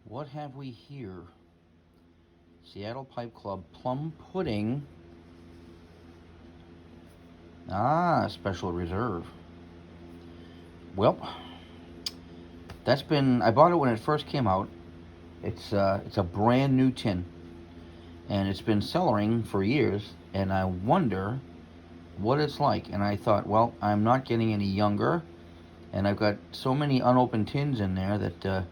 What have we here? Seattle Pipe Club Plum Pudding. Special reserve. Well, I bought it when it first came out. It's a brand new tin, and it's been cellaring for years, and I wonder what it's like. And I thought, well, I'm not getting any younger, and I've got so many unopened tins in there that,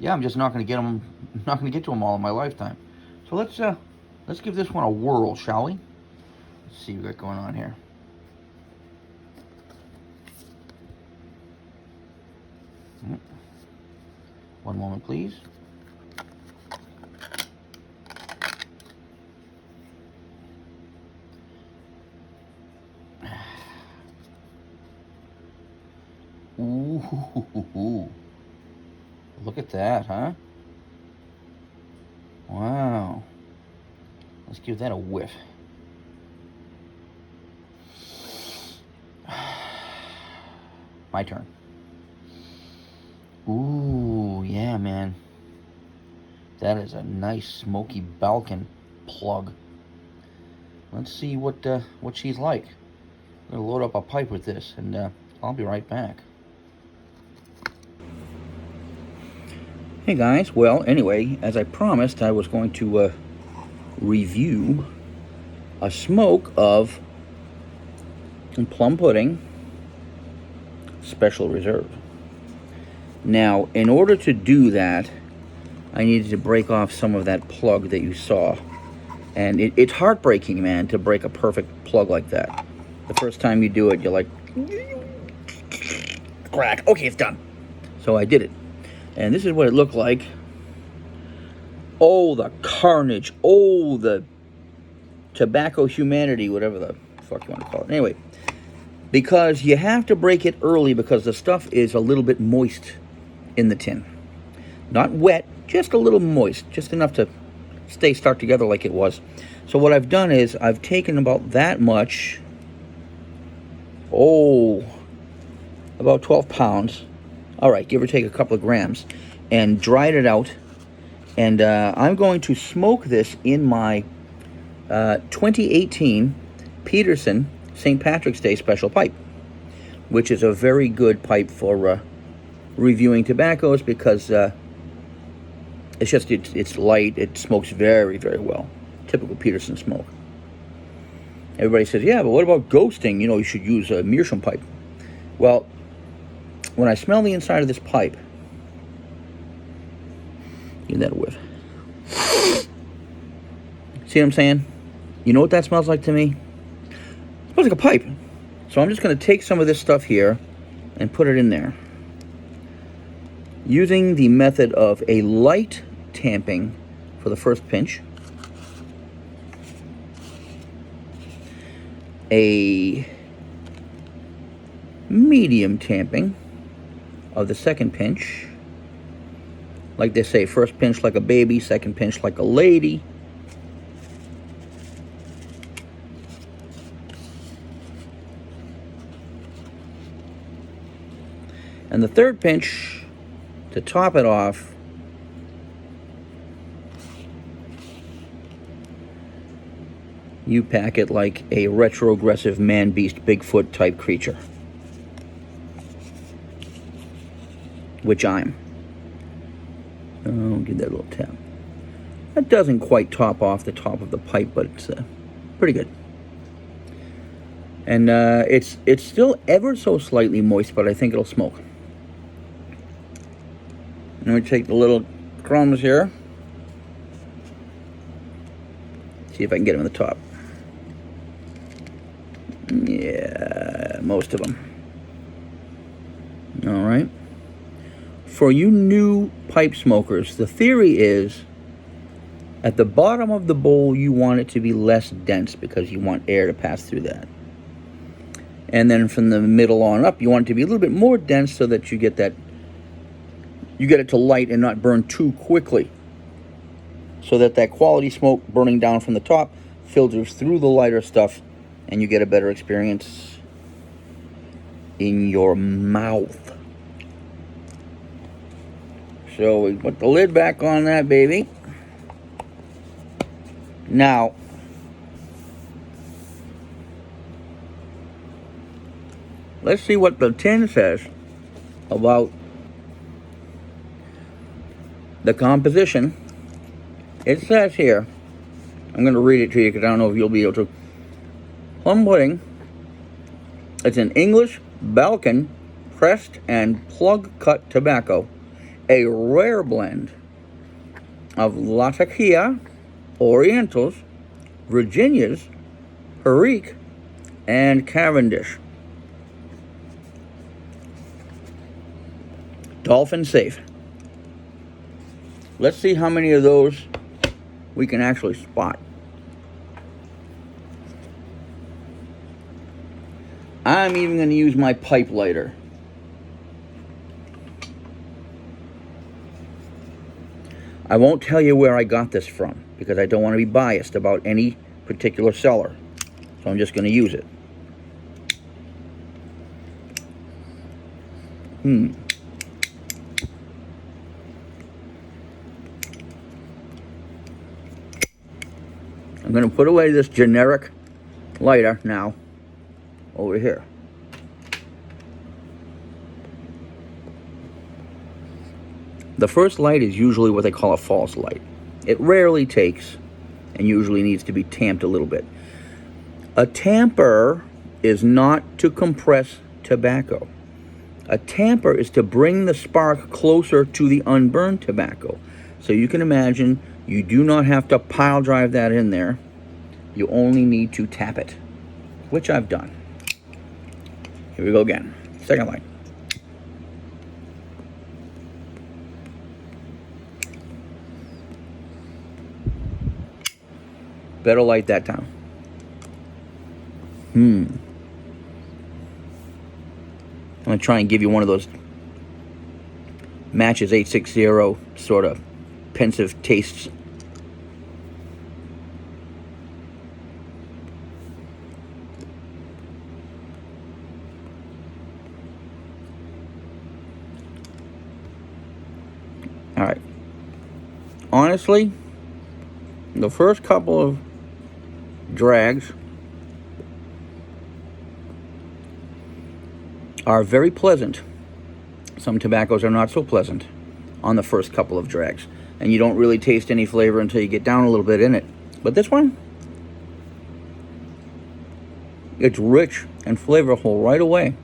I'm just not going to get them, not going to get to them all in my lifetime. So let's give this one a whirl, shall we? Let's see what we got going on here. One moment, please. Ooh, look at that, huh? Wow. Let's give that a whiff. My turn. Ooh, yeah, man. That is a nice smoky Balkan plug. Let's see what she's like. I'm gonna load up a pipe with this, and I'll be right back. Hey guys, well, anyway, as I promised, I was going to review a smoke of Plum Pudding Special Reserve. Now, in order to do that, I needed to break off some of that plug that you saw. And it's heartbreaking, man, to break a perfect plug like that. The first time you do it, you're like, crack, okay, it's done. So I did it. And this is what it looked like. Oh, the carnage. Oh, the tobacco humanity, whatever the fuck you want to call it. Anyway, because you have to break it early because the stuff is a little bit moist in the tin. Not wet, just a little moist, just enough to start together like it was. So what I've done is I've taken about that much, about 12 pounds, all right, give or take a couple of grams, and dried it out. And I'm going to smoke this in my 2018 Peterson St. Patrick's Day special pipe, which is a very good pipe for reviewing tobaccos because it's light, it smokes very, very well. Typical Peterson smoke. Everybody says, yeah, but what about ghosting? You should use a meerschaum pipe. Well, when I smell the inside of this pipe, give that a whiff. See what I'm saying? You know what that smells like to me? It smells like a pipe. So I'm just going to take some of this stuff here and put it in there, using the method of a light tamping for the first pinch, a medium tamping of the second pinch. Like they say, first pinch like a baby, second pinch like a lady. And the third pinch, to top it off, you pack it like a retrogressive man-beast Bigfoot type creature, which I'm. Oh, give that a little tap. That doesn't quite top off the top of the pipe, but it's pretty good. And it's still ever so slightly moist, but I think it'll smoke. Let me take the little crumbs here. See if I can get them in the top. Yeah, most of them. All right. For you new pipe smokers, the theory is at the bottom of the bowl, you want it to be less dense because you want air to pass through that. And then from the middle on up, you want it to be a little bit more dense so that you get it to light and not burn too quickly, so that quality smoke burning down from the top filters through the lighter stuff and you get a better experience in your mouth. So we put the lid back on that baby. Now, let's see what the tin says about the composition. It says here, I'm going to read it to you because I don't know if you'll be able to. Plum pudding, it's an English Balkan pressed and plug cut tobacco, a rare blend of Latakia, Orientals, Virginias, Perique, and Cavendish. Dolphin safe. Let's see how many of those we can actually spot. I'm even going to use my pipe lighter. I won't tell you where I got this from because I don't want to be biased about any particular cellar. So I'm just going to use it. I'm going to put away this generic lighter now over here. The first light is usually what they call a false light. It rarely takes and usually needs to be tamped a little bit. A tamper is not to compress tobacco. A tamper is to bring the spark closer to the unburned tobacco. So you can imagine you do not have to pile drive that in there. You only need to tap it, which I've done. Here we go again. Second light. Better light that time. I'm going to try and give you one of those Matches 860 sort of pensive tastes. All right. Honestly, the first couple of drags are very pleasant. Some tobaccos are not so pleasant on the first couple of drags, and you don't really taste any flavor until you get down a little bit in it. But this one, it's rich and flavorful right away.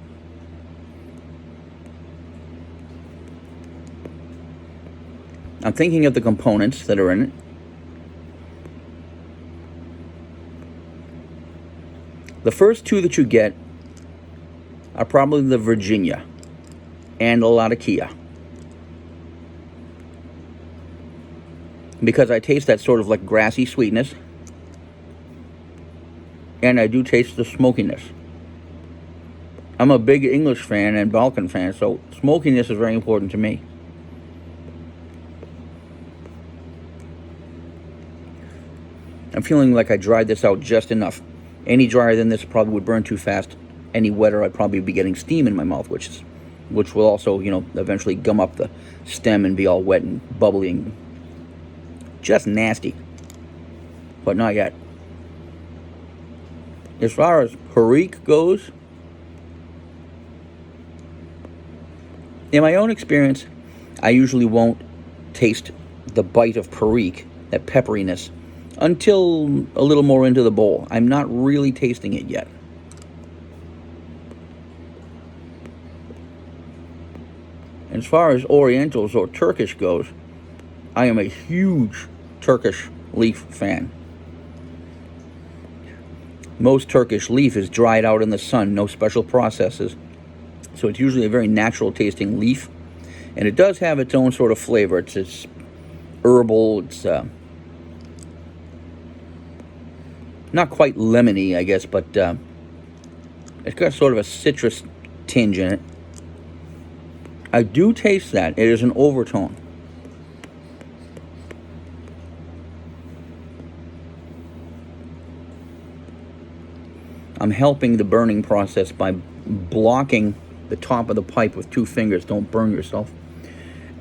I'm thinking of the components that are in it. The first two that you get are probably the Virginia and the Latakia, because I taste that sort of like grassy sweetness, and I do taste the smokiness. I'm a big English fan and Balkan fan, so smokiness is very important to me. I'm feeling like I dried this out just enough. Any drier than this probably would burn too fast. Any wetter, I'd probably be getting steam in my mouth, which will also, eventually gum up the stem and be all wet and bubbly and just nasty. But not yet. As far as Perique goes, in my own experience, I usually won't taste the bite of Perique, that pepperiness, until a little more into the bowl. I'm not really tasting it yet. As far as Orientals or Turkish goes, I am a huge Turkish leaf fan. Most Turkish leaf is dried out in the sun, no special processes. So it's usually a very natural tasting leaf. And it does have its own sort of flavor. It's herbal, it's not quite lemony, I guess, but it's got sort of a citrus tinge in it. I do taste that. It is an overtone. I'm helping the burning process by blocking the top of the pipe with 2 fingers. Don't burn yourself.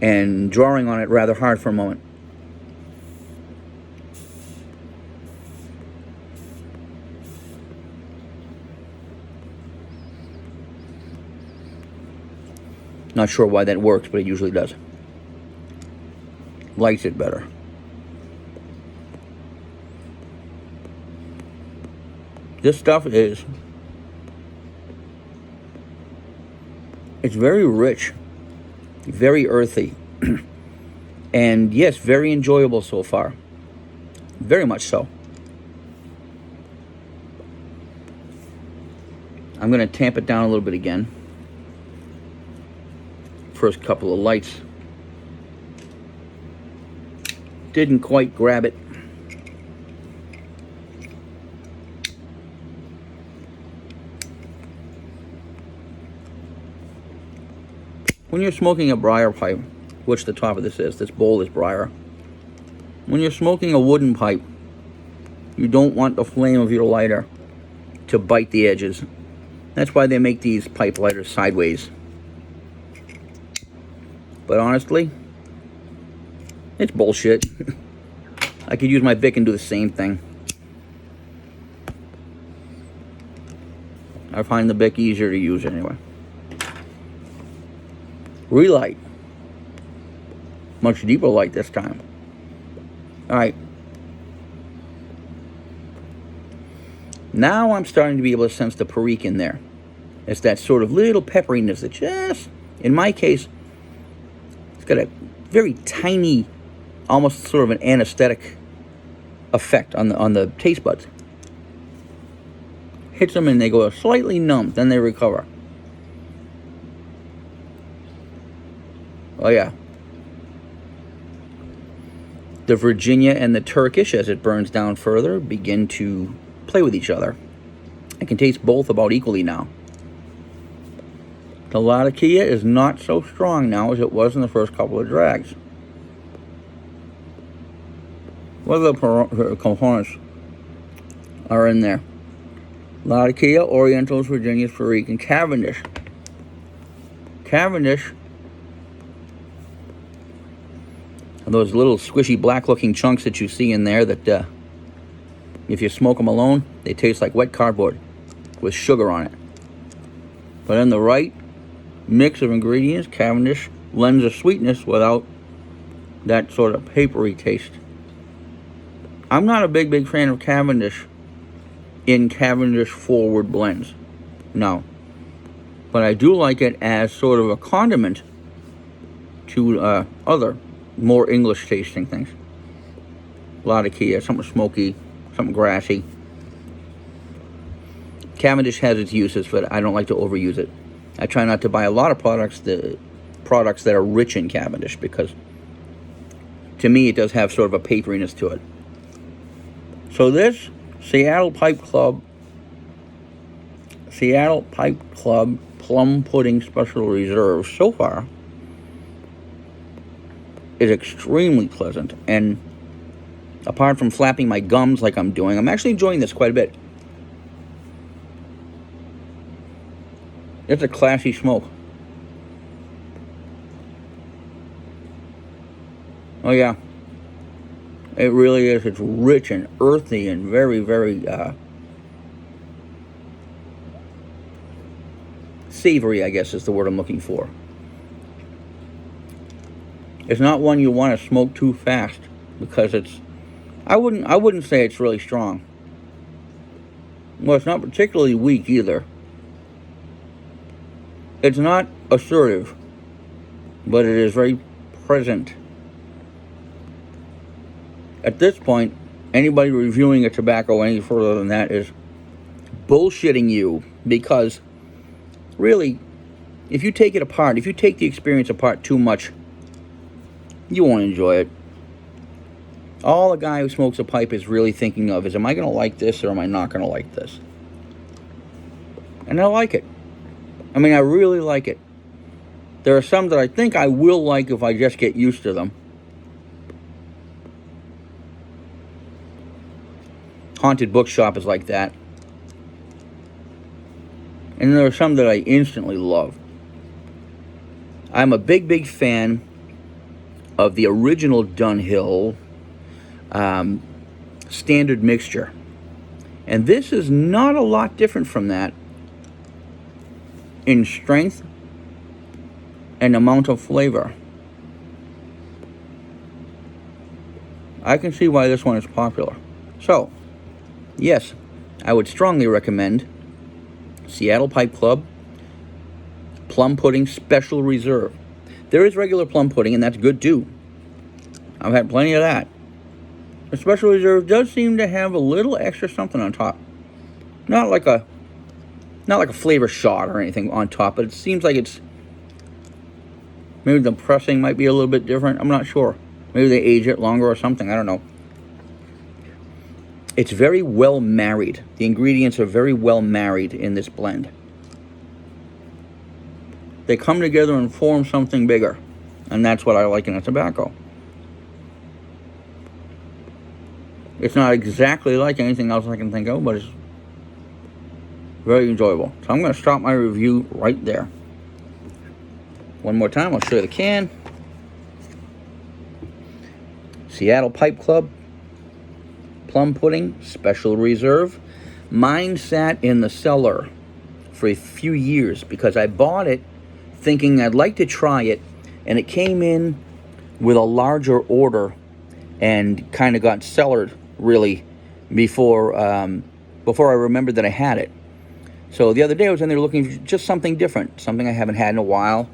and drawing on it rather hard for a moment. Not sure why that works, but it usually does. Lights it better. This stuff is, it's very rich, very earthy, and yes, very enjoyable so far. Very much so. I'm going to tamp it down a little bit again. First couple of lights didn't quite grab it. When you're smoking a briar pipe, which the top of this bowl is briar. When you're smoking a wooden pipe, you don't want the flame of your lighter to bite the edges. That's why they make these pipe lighters sideways. But honestly, it's bullshit. I could use my Bic and do the same thing. I find the Bic easier to use anyway. Relight. Much deeper light this time. Alright. Now I'm starting to be able to sense the perique in there. It's that sort of little pepperiness that just, in my case, it's got a very tiny, almost sort of an anesthetic effect on the taste buds. Hits them and they go slightly numb, then they recover. Oh yeah. The Virginia and the Turkish, as it burns down further, begin to play with each other. I can taste both about equally now. The Latakia is not so strong now as it was in the first couple of drags. What other components are in there? Latakia, Orientals, Virginias, Perique, and Cavendish. Cavendish, those little squishy black looking chunks that you see in there that if you smoke them alone, they taste like wet cardboard with sugar on it. But in the right mix of ingredients, Cavendish lends a sweetness without that sort of papery taste. I'm not a big fan of Cavendish in Cavendish forward blends. No. But I do like it as sort of a condiment to other more English tasting things. Latakia, something smoky, something grassy. Cavendish has its uses, but I don't like to overuse it. I try not to buy a lot of products that are rich in Cavendish, because to me it does have sort of a paperiness to it. So this Seattle Pipe Club Plum Pudding Special Reserve so far is extremely pleasant, and apart from flapping my gums like I'm doing, I'm actually enjoying this quite a bit. It's a classy smoke. Oh yeah, it really is. It's rich and earthy and very, very savory, I guess is the word I'm looking for. It's not one you want to smoke too fast, because it's, I wouldn't say it's really strong. Well, it's not particularly weak either. It's not assertive, but it is very present. At this point, anybody reviewing a tobacco any further than that is bullshitting you, because really, if you take it apart, if you take the experience apart too much, you won't enjoy it. All a guy who smokes a pipe is really thinking of is, am I going to like this or am I not going to like this? And I like it. I mean, I really like it. There are some that I think I will like if I just get used to them. Haunted Bookshop is like that. And there are some that I instantly love. I'm a big fan of the original Dunhill standard mixture. And this is not a lot different from that in strength and amount of flavor. I can see why this one is popular. So, yes, I would strongly recommend Seattle Pipe Club Plum Pudding Special Reserve. There is regular plum pudding, and that's good too. I've had plenty of that. The Special Reserve does seem to have a little extra something on top. Not like a flavor shot or anything on top, but it seems like it's, maybe the pressing might be a little bit different. I'm not sure. Maybe they age it longer or something. I don't know. It's very well married. The ingredients are very well married in this blend. They come together and form something bigger. And that's what I like in a tobacco. It's not exactly like anything else I can think of, but it's very enjoyable. So I'm going to stop my review right there. One more time, I'll show you the can. Seattle Pipe Club Plum Pudding Special Reserve. Mine sat in the cellar for a few years because I bought it thinking I'd like to try it, and it came in with a larger order and kind of got cellared really before I remembered that I had it. So the other day I was in there looking for just something different, something I haven't had in a while,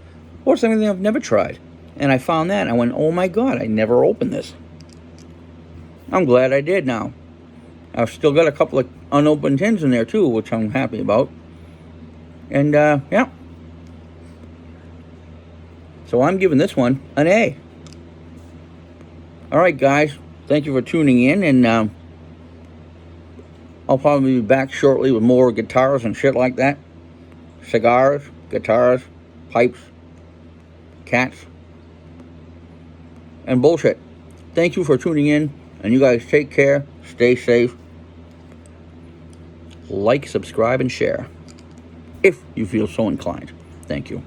or something I've never tried. And I found that, and I went, oh my God, I never opened this. I'm glad I did now. I've still got a couple of unopened tins in there too, which I'm happy about. And yeah. So I'm giving this one an A. All right, guys. Thank you for tuning in, and I'll probably be back shortly with more guitars and shit like that. Cigars, guitars, pipes, cats, and bullshit. Thank you for tuning in, and you guys take care, stay safe, like, subscribe, and share, if you feel so inclined. Thank you.